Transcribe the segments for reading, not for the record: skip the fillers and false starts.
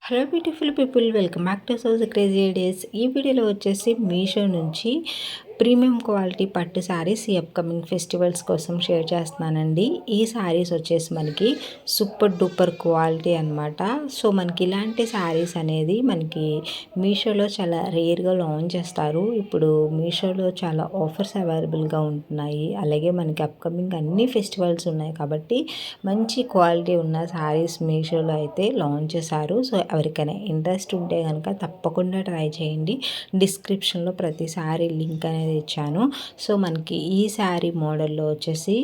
Hello beautiful people, welcome back to Sowj's crazy ideas. ఈ వీడియోలో వచ్చేసి మీషో నుంచి ప్రీమియం క్వాలిటీ పట్టు శారీస్ ఈ అప్కమింగ్ ఫెస్టివల్స్ కోసం షేర్ చేస్తున్నానండి. ఈ శారీస్ వచ్చేసి మనకి సూపర్ డూపర్ క్వాలిటీ అనమాట. సో మనకి ఇలాంటి శారీస్ అనేది మనకి మీషోలో చాలా రేర్గా లాంచ్ చేస్తారు. ఇప్పుడు మీషోలో చాలా ఆఫర్స్ అవైలబుల్గా ఉంటున్నాయి. అలాగే మనకి అప్కమింగ్ అన్ని ఫెస్టివల్స్ ఉన్నాయి కాబట్టి మంచి క్వాలిటీ ఉన్న శారీస్ మీషోలో అయితే లాంచ్ చేశారు. సో ఎవరికైనా ఇంట్రెస్ట్ ఉంటే కనుక తప్పకుండా ట్రై చేయండి. డిస్క్రిప్షన్లో ప్రతి శారీ లింక్ అనేది ఇచ్చాను. సో మనకి ఈ శారీ మోడల్లో వచ్చేసి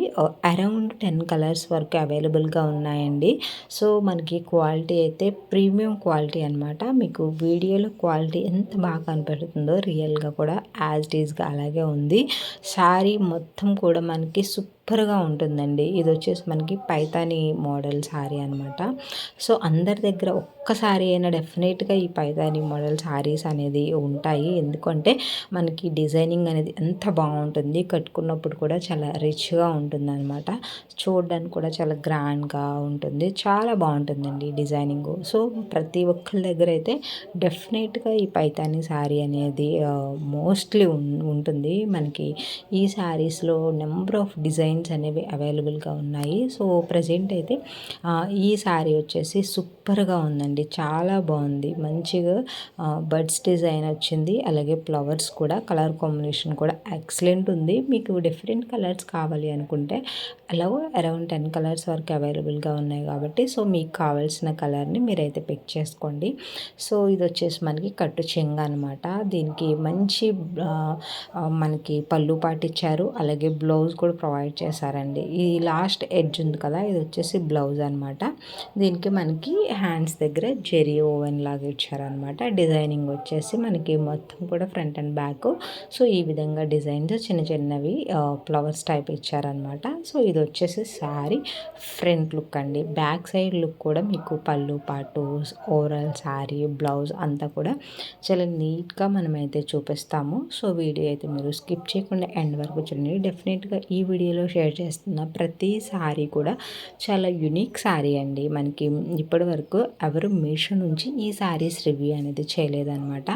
అరౌండ్ 10 కలర్స్ వరకు అవైలబుల్గా ఉన్నాయండి. సో మనకి క్వాలిటీ అయితే ప్రీమియం క్వాలిటీ అనమాట. మీకు వీడియోలో క్వాలిటీ ఎంత బాగా కనపడుతుందో రియల్గా కూడా యాజ్ ఇట్ ఈస్గా అలాగే ఉంది. శారీ మొత్తం కూడా మనకి సూపర్గా ఉంటుందండి. ఇది వచ్చేసి మనకి పైతాని మోడల్ శారీ అనమాట. సో అందరి దగ్గర ఒక్కసారి అయినా డెఫినెట్గా ఈ పైతాని మోడల్ శారీస్ అనేది ఉంటాయి. ఎందుకంటే మనకి డిజైనింగ్ అనేది ఎంత బాగుంటుంది, కట్టుకున్నప్పుడు కూడా చాలా రిచ్గా ఉంటుంది అనమాట. చూడడానికి కూడా చాలా గ్రాండ్గా ఉంటుంది, చాలా బాగుంటుందండి డిజైనింగ్. సో ప్రతి ఒక్కరి దగ్గర అయితే డెఫినెట్గా ఈ పైతాని శారీ అనేది మోస్ట్లీ ఉంటుంది. మనకి ఈ శారీస్లో నెంబర్ ఆఫ్ డిజైన్స్ అనేవి అవైలబుల్గా ఉన్నాయి. సో ప్రజెంట్ అయితే ఈ శారీ వచ్చేసి సూపర్గా ఉందండి, చాలా బాగుంది. మంచిగా బర్డ్స్ డిజైన్ వచ్చింది, అలాగే ఫ్లవర్స్ కూడా కలర్ కాంబినేషన్ కూడా ఎక్సలెంట్ ఉంది. మీకు డిఫరెంట్ కలర్స్ కావాలి అనుకుంటే అలా అరౌండ్ 10 కలర్స్ వరకు అవైలబుల్గా ఉన్నాయి కాబట్టి సో మీకు కావాల్సిన కలర్ని మీరైతే పిక్ చేసుకోండి. సో ఇది వచ్చేసి మనకి కట్టు చెంగ అనమాట. దీనికి మంచి మనకి పళ్ళు పాటిచ్చారు, అలాగే బ్లౌజ్ కూడా ప్రొవైడ్ చేశారండి. ఈ లాస్ట్ ఎడ్జ్ ఉంది కదా, ఇది వచ్చేసి బ్లౌజ్ అనమాట. దీనికి మనకి హ్యాండ్స్ దగ్గర జెరీ ఓవెన్ లాగా ఇచ్చారనమాట. డిజైనింగ్ వచ్చేసి మనకి మొత్తం కూడా ఫ్రంట్ అండ్ బ్యాక్ సో ఈ విధంగా డిజైన్స్ చిన్న చిన్నవి ఫ్లవర్స్ టైప్ ఇచ్చారనమాట. సో ఇది వచ్చేసి శారీ ఫ్రంట్ లుక్ అండి. బ్యాక్ సైడ్ లుక్ కూడా మీకు పళ్ళు పాటు ఓవరాల్ శారీ బ్లౌజ్ అంతా కూడా చాలా నీట్గా మనమైతే చూపిస్తాము. సో వీడియో అయితే మీరు స్కిప్ చేయకుండా ఎండ్ వరకు చూడండి. డెఫినెట్గా ఈ వీడియోలో షేర్ చేస్తున్న ప్రతి శారీ కూడా చాలా యునిక్ శారీ అండి. మనకి ఇప్పటి వరకు ఎవరు మీషో నుంచి ఈ శారీస్ రివ్యూ అనేది చేయలేదన్నమాట.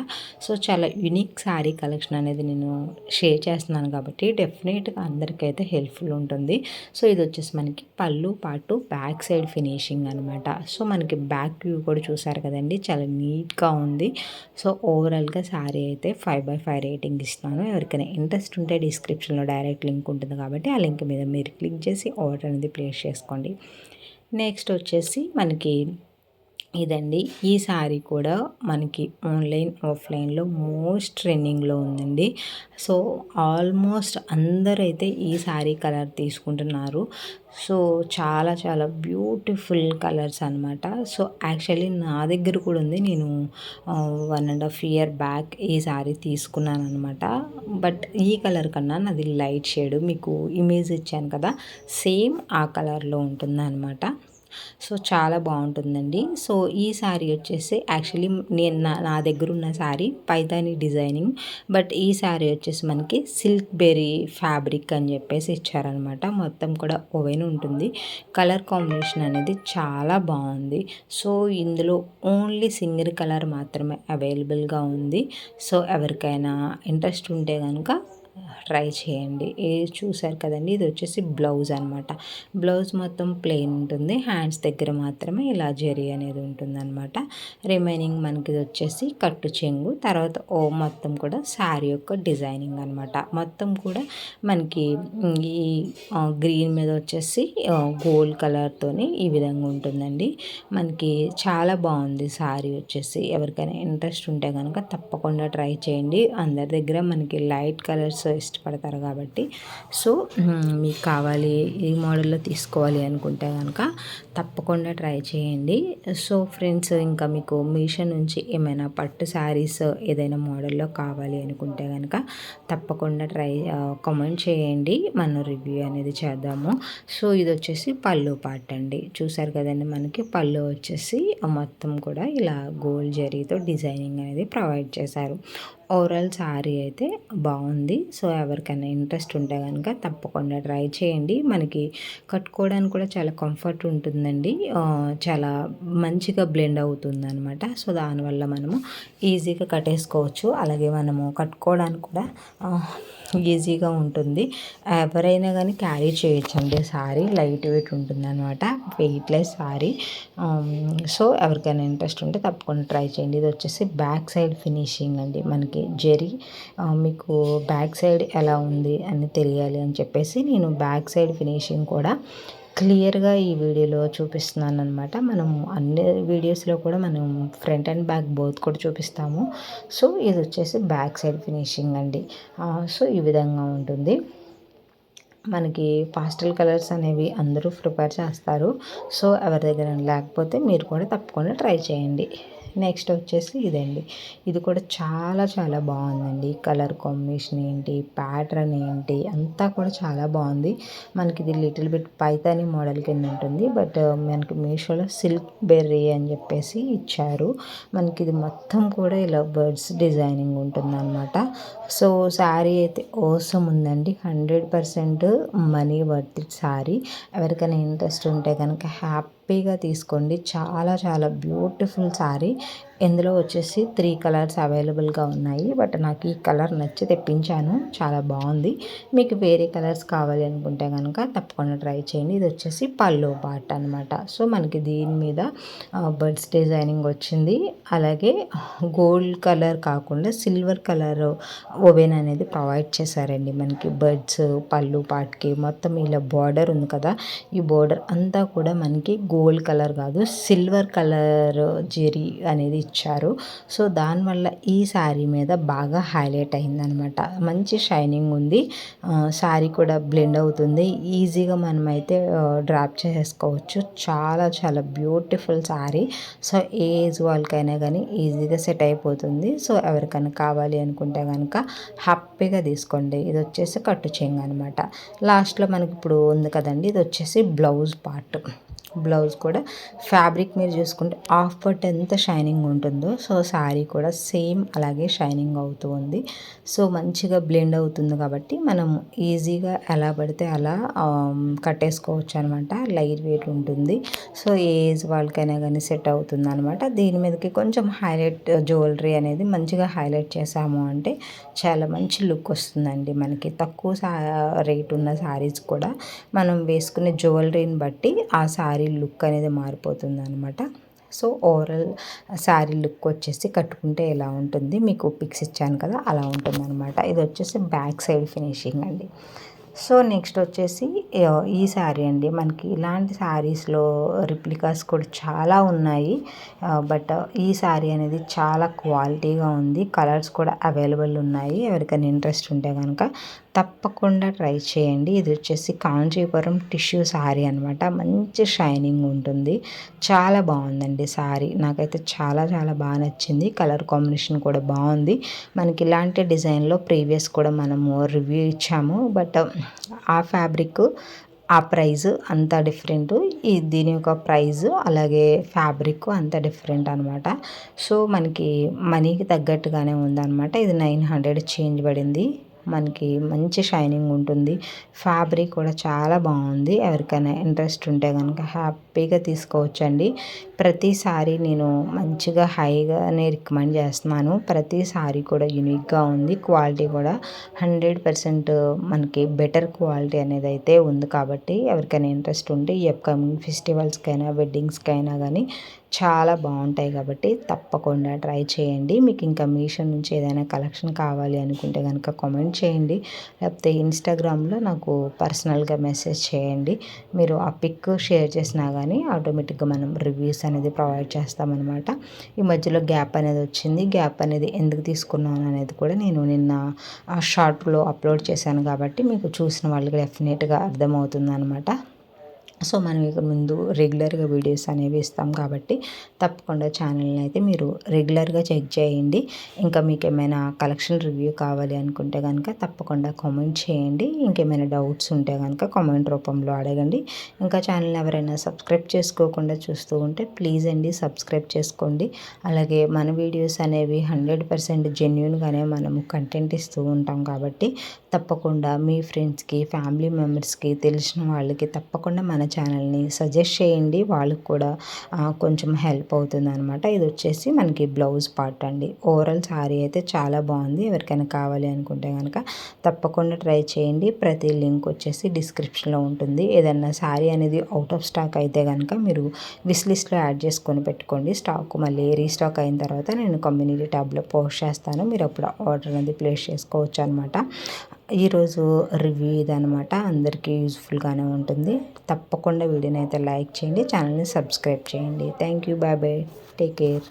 సో చాలా యునిక్ శారీ కలెక్షన్ అనేది నేను షేర్ చేస్తున్నాను కాబట్టి డెఫినెట్గా అందరికైతే హెల్ప్ఫుల్ ఉంటుంది. సో ఇది వచ్చేసి మనకి పళ్ళు పాటు బ్యాక్ సైడ్ ఫినిషింగ్ అనమాట. సో మనకి బ్యాక్ వ్యూ కూడా చూసారు కదండి, చాలా నీట్గా ఉంది. సో ఓవరాల్గా శారీ అయితే 5/5 రేటింగ్ ఇస్తున్నాను. ఎవరికైనా ఇంట్రెస్ట్ ఉంటే డిస్క్రిప్షన్లో డైరెక్ట్ లింక్ ఉంటుంది కాబట్టి ఆ లింక్ మీద మీరు క్లిక్ చేసి ఆర్డర్ అనేది ప్లేస్ చేసుకోండి. నెక్స్ట్ వచ్చేసి మనకి ఇదండి. ఈ శారీ కూడా మనకి ఆన్లైన్ ఆఫ్లైన్లో మోస్ట్ ట్రెండింగ్లో ఉందండి. సో ఆల్మోస్ట్ అందరూ అయితే ఈ శారీ కలర్ తీసుకుంటున్నారు. సో చాలా చాలా బ్యూటిఫుల్ కలర్స్ అనమాట. సో యాక్చువల్లీ నా దగ్గర కూడా ఉంది. నేను 1.5 ఇయర్ బ్యాక్ ఈ శారీ తీసుకున్నాను అనమాట. బట్ ఈ కలర్ కన్నా నాది లైట్ షేడ్, మీకు ఇమేజ్ ఇచ్చాను కదా సేమ్ ఆ కలర్లో ఉంటుంది అనమాట. సో చాలా బాగుంటుందండి. సో ఈ శారీ వచ్చేసి యాక్చువల్లీ నేను నా దగ్గర ఉన్న శారీ పైతాని డిజైనింగ్, బట్ ఈ శారీ వచ్చేసి మనకి సిల్క్ బెర్రీ ఫ్యాబ్రిక్ అని చెప్పేసి ఇచ్చారనమాట. మొత్తం కూడా ఓవెన్ ఉంటుంది. కలర్ కాంబినేషన్ అనేది చాలా బాగుంది. సో ఇందులో ఓన్లీ సింగిల్ కలర్ మాత్రమే అవైలబుల్గా ఉంది. సో ఎవరికైనా ఇంట్రెస్ట్ ఉంటే కనుక ట్రై చేయండి. ఇది చూసారు కదండి, ఇది వచ్చేసి బ్లౌజ్ అనమాట. బ్లౌజ్ మొత్తం ప్లెయిన్ ఉంటుంది, హ్యాండ్స్ దగ్గర మాత్రమే ఇలా జరీ అనేది ఉంటుందన్నమాట. రిమైనింగ్ మనకి ఇది వచ్చేసి కట్టు చెంగు, తర్వాత మొత్తం కూడా శారీ యొక్క డిజైనింగ్ అనమాట. మొత్తం కూడా మనకి ఈ గ్రీన్ మీద వచ్చేసి గోల్డ్ కలర్తోని ఈ విధంగా ఉంటుందండి. మనకి చాలా బాగుంది శారీ వచ్చేసి. ఎవరికైనా ఇంట్రెస్ట్ ఉంటే కనుక తప్పకుండా ట్రై చేయండి. అందరి దగ్గర మనకి లైట్ కలర్స్ ఇష్టపడతారు కాబట్టి సో మీకు కావాలి ఈ మోడల్లో తీసుకోవాలి అనుకుంటే కనుక తప్పకుండా ట్రై చేయండి. సో ఫ్రెండ్స్, ఇంకా మీకు మీషో నుంచి ఏమైనా పట్టు శారీస్ ఏదైనా మోడల్లో కావాలి అనుకుంటే కనుక తప్పకుండా కామెంట్ చేయండి, మనం రివ్యూ అనేది చేద్దాము. సో ఇది వచ్చేసి పళ్ళు పార్ట్ అండి. చూసారు కదండి, మనకి పళ్ళు వచ్చేసి మొత్తం కూడా ఇలా గోల్డ్ జరీతో డిజైనింగ్ అనేది ప్రొవైడ్ చేశారు. ఓవరాల్ శారీ అయితే బాగుంది. సో ఎవరికైనా ఇంట్రెస్ట్ ఉంటే కనుక తప్పకుండా ట్రై చేయండి. మనకి కట్టుకోవడానికి కూడా చాలా కంఫర్ట్ ఉంటుందండి. చాలా మంచిగా బ్లెండ్ అవుతుందనమాట. సో దానివల్ల మనము ఈజీగా కట్టేసుకోవచ్చు. అలాగే మనము కట్టుకోవడానికి కూడా ఈజీగా ఉంటుంది. ఎవరైనా కానీ క్యారీ చేయొచ్చండి. శారీ లైట్ వెయిట్ ఉంటుందన్నమాట. వెయిట్లెస్ శారీ. సో ఎవరికైనా ఇంట్రెస్ట్ ఉంటే తప్పకుండా ట్రై చేయండి. ఇది వచ్చేసి బ్యాక్ సైడ్ ఫినిషింగ్ అండి. మనకి జెరీ మీకు బ్యాక్ సైడ్ ఎలా ఉంది అని తెలియాలి అని చెప్పేసి నేను బ్యాక్ సైడ్ ఫినిషింగ్ కూడా క్లియర్గా ఈ వీడియోలో చూపిస్తున్నాను అనమాట. మనం అన్ని వీడియోస్లో కూడా మనం ఫ్రంట్ అండ్ బ్యాక్ బోత్ కూడా చూపిస్తాము. సో ఇది వచ్చేసి బ్యాక్ సైడ్ ఫినిషింగ్ అండి. సో ఈ విధంగా ఉంటుంది. మనకి పాస్టల్ కలర్స్ అనేవి అందరూ ప్రిపేర్ చేస్తారు. సో ఎవరి దగ్గర లేకపోతే మీరు కూడా తప్పకుండా ట్రై చేయండి. నెక్స్ట్ వచ్చేసి ఇదండి. ఇది కూడా చాలా చాలా బాగుందండి. కలర్ కాంబినేషన్ ఏంటి, ప్యాటర్న్ ఏంటి అంతా కూడా చాలా బాగుంది. మనకి ఇది లిటిల్ బిట్ పైతాని మోడల్ కింద ఉంటుంది. బట్ మనకి మీషోలో సిల్క్ బెర్రీ అని చెప్పేసి ఇచ్చారు. మనకి ఇది మొత్తం కూడా ఇలా బర్డ్స్ డిజైనింగ్ ఉంటుందన్నమాట. సో శారీ అయితే ఓసం ఉందండి. 100% మనీ వర్త్ ఇట్ శారీ. ఎవరికైనా ఇంట్రెస్ట్ ఉంటే కనుక హ్యాపీగా తీసుకోండి. చాలా చాలా బ్యూటిఫుల్ శారీ. ఇందులో వచ్చేసి 3 కలర్స్ అవైలబుల్గా ఉన్నాయి. బట్ నాకు ఈ కలర్ నచ్చి తెప్పించాను. చాలా బాగుంది. మీకు వేరే కలర్స్ కావాలి అనుకుంటే కనుక తప్పకుండా ట్రై చేయండి. ఇది వచ్చేసి పళ్ళు పార్ట్ అనమాట. సో మనకి దీని మీద బర్డ్స్ డిజైనింగ్ వచ్చింది. అలాగే గోల్డ్ కలర్ కాకుండా సిల్వర్ కలర్ ఓవెన్ అనేది ప్రొవైడ్ చేశారండి. మనకి బర్డ్స్ పళ్ళు పార్ట్కి మొత్తం ఇలా బార్డర్ ఉంది కదా, ఈ బార్డర్ అంతా కూడా మనకి గోల్డ్ కలర్ కాదు సిల్వర్ కలర్ జెరీ అనేది ఇచ్చారు. సో దానివల్ల ఈ శారీ మీద బాగా హైలైట్ అయిందనమాట. మంచి షైనింగ్ ఉంది. శారీ కూడా బ్లెండ్ అవుతుంది. ఈజీగా మనమైతే డ్రాప్ చేసేసుకోవచ్చు. చాలా చాలా బ్యూటిఫుల్ శారీ. సో ఏ ఏజ్ వాళ్ళకైనా కానీ ఈజీగా సెట్ అయిపోతుంది. సో ఎవరికైనా కావాలి అనుకుంటే కనుక హ్యాపీగా తీసుకోండి. ఇది వచ్చేసి కట్టు చెంగు అనమాట. లాస్ట్లో మనకి ఇప్పుడు ఉంది కదండి, ఇది వచ్చేసి బ్లౌజ్ పార్ట్. బ్లౌజ్ కూడా ఫ్యాబ్రిక్ మీరు చూసుకుంటే హాఫ్ పట్ ఎంత షైనింగ్ ఉంటుందో సో శారీ కూడా సేమ్ అలాగే షైనింగ్ అవుతూ ఉంది. సో మంచిగా బ్లెండ్ అవుతుంది కాబట్టి మనం ఈజీగా ఎలా పడితే అలా కట్టేసుకోవచ్చు అనమాట. లైట్ వెయిట్ ఉంటుంది. సో ఏ ఏజ్ వాళ్ళకైనా కానీ సెట్ అవుతుంది అనమాట. దీని మీదకి కొంచెం హైలైట్ జ్యువెలరీ అనేది మంచిగా హైలైట్ చేసాము అంటే చాలా మంచి లుక్ వస్తుందండి. మనకి తక్కువ రేట్ ఉన్న శారీస్ కూడా మనం వేసుకునే జ్యువెలరీని బట్టి ఆ శారీ లుక్ అనేది మారిపోతుంది అనమాట. సో ఓవరాల్ శారీ లుక్ వచ్చేసి కట్టుకుంటే ఎలా ఉంటుంది మీకు పిక్స్ ఇచ్చాను కదా, అలా ఉంటుంది అనమాట. ఇది వచ్చేసి బ్యాక్ సైడ్ ఫినిషింగ్ అండి. సో నెక్స్ట్ వచ్చేసి ఈ శారీ అండి. మనకి ఇలాంటి శారీస్లో రిప్లికాస్ కూడా చాలా ఉన్నాయి. బట్ ఈ శారీ అనేది చాలా క్వాలిటీగా ఉంది. కలర్స్ కూడా అవైలబుల్ ఉన్నాయి. ఎవరికైనా ఇంట్రెస్ట్ ఉంటే కనుక తప్పకుండా ట్రై చేయండి. ఇది వచ్చేసి కాంచీపురం టిష్యూ శారీ అనమాట. మంచి షైనింగ్ ఉంటుంది. చాలా బాగుందండి శారీ. నాకైతే చాలా చాలా బాగా నచ్చింది. కలర్ కాంబినేషన్ కూడా బాగుంది. మనకి ఇలాంటి డిజైన్లో ప్రీవియస్ కూడా మనము రివ్యూ ఇచ్చాము. బట్ ఆ ఫ్యాబ్రిక్ ఆ ప్రైస్ అంత డిఫరెంట్. దీని యొక్క ప్రైస్ అలాగే ఫ్యాబ్రిక్ అంత డిఫరెంట్ అనమాట. సో మనకి మనీకి తగ్గట్టుగానే ఉందన్నమాట. ఇది 900 చేంజ్ పడింది. మనకి మంచి షైనింగ్ ఉంటుంది. ఫ్యాబ్రిక్ కూడా చాలా బాగుంది. ఎవరికైనా ఇంట్రెస్ట్ ఉంటే కనుక హ్యాపీగా తీసుకోవచ్చండి. ప్రతిసారి నేను మంచిగా హైగానే రికమెండ్ చేస్తున్నాను. ప్రతిసారి కూడా యూనిక్గా ఉంది. క్వాలిటీ కూడా 100% మనకి బెటర్ క్వాలిటీ అనేది అయితే ఉంది. కాబట్టి ఎవరికైనా ఇంట్రెస్ట్ ఉంటే ఈ అప్కమింగ్ ఫెస్టివల్స్కైనా వెడ్డింగ్స్కైనా కానీ చాలా బాగుంటాయి. కాబట్టి తప్పకుండా ట్రై చేయండి. మీకు ఇంకా మీషో నుంచి ఏదైనా కలెక్షన్ కావాలి అనుకుంటే కనుక కామెంట్ చేయండి. లేకపోతే ఇన్స్టాగ్రామ్లో నాకు పర్సనల్గా మెసేజ్ చేయండి. మీరు ఆ పిక్ షేర్ చేసినా కానీ ఆటోమేటిక్గా మనం రివ్యూస్ అనేది ప్రొవైడ్ చేస్తామన్నమాట. ఈ మధ్యలో గ్యాప్ అనేది వచ్చింది. గ్యాప్ అనేది ఎందుకు తీసుకున్నాను అనేది కూడా నేను నిన్న ఆ షార్ట్లో అప్లోడ్ చేశాను. కాబట్టి మీకు చూసిన వాళ్ళకి డెఫినెట్గా అర్థమవుతుంది అనమాట. సో మనం ఇక ముందు రెగ్యులర్గా వీడియోస్ అనేవి ఇస్తాం కాబట్టి తప్పకుండా ఛానల్ని అయితే మీరు రెగ్యులర్గా చెక్ చేయండి. ఇంకా మీకు ఏమైనా కలెక్షన్ రివ్యూ కావాలి అనుకుంటే కనుక తప్పకుండా కామెంట్ చేయండి. ఇంకేమైనా డౌట్స్ ఉంటే కనుక కామెంట్ రూపంలో అడగండి. ఇంకా ఛానల్ ఎవరైనా సబ్స్క్రైబ్ చేసుకోకుండా చూస్తూ ఉంటే ప్లీజ్ అండి సబ్స్క్రైబ్ చేసుకోండి. అలాగే మన వీడియోస్ అనేవి 100% జెన్యూన్గానే మనము కంటెంట్ ఇస్తూ ఉంటాం కాబట్టి తప్పకుండా మీ ఫ్రెండ్స్కి, ఫ్యామిలీ మెంబర్స్కి, తెలిసిన వాళ్ళకి తప్పకుండా మన ఛానల్ని సజెస్ట్ చేయండి. వాళ్ళకి కూడా కొంచెం హెల్ప్ అవుతుంది అనమాట. ఇది వచ్చేసి మనకి బ్లౌజ్ పార్ట్ అండి. ఓవరాల్ శారీ అయితే చాలా బాగుంది. ఎవరికైనా కావాలి అనుకుంటే కనుక తప్పకుండా ట్రై చేయండి. ప్రతి లింక్ వచ్చేసి డిస్క్రిప్షన్లో ఉంటుంది. ఏదన్నా శారీ అనేది అవుట్ ఆఫ్ స్టాక్ అయితే కనుక మీరు విష్ లిస్ట్లో యాడ్ చేసుకొని పెట్టుకోండి. స్టాక్ మళ్ళీ రీస్టాక్ అయిన తర్వాత నేను కమ్యూనిటీ ట్యాబ్లో పోస్ట్ చేస్తాను. మీరు అప్పుడు ఆర్డర్ అనేది ప్లేస్ చేసుకోవచ్చు అనమాట. ఈరోజు రివ్యూ ఇదనమాట. అందరికీ యూజ్ఫుల్గానే ఉంటుంది. తప్పకుండా వీడియోని అయితే లైక్ చేయండి, ఛానల్ని సబ్స్క్రైబ్ చేయండి. Thank you, bye bye, take care.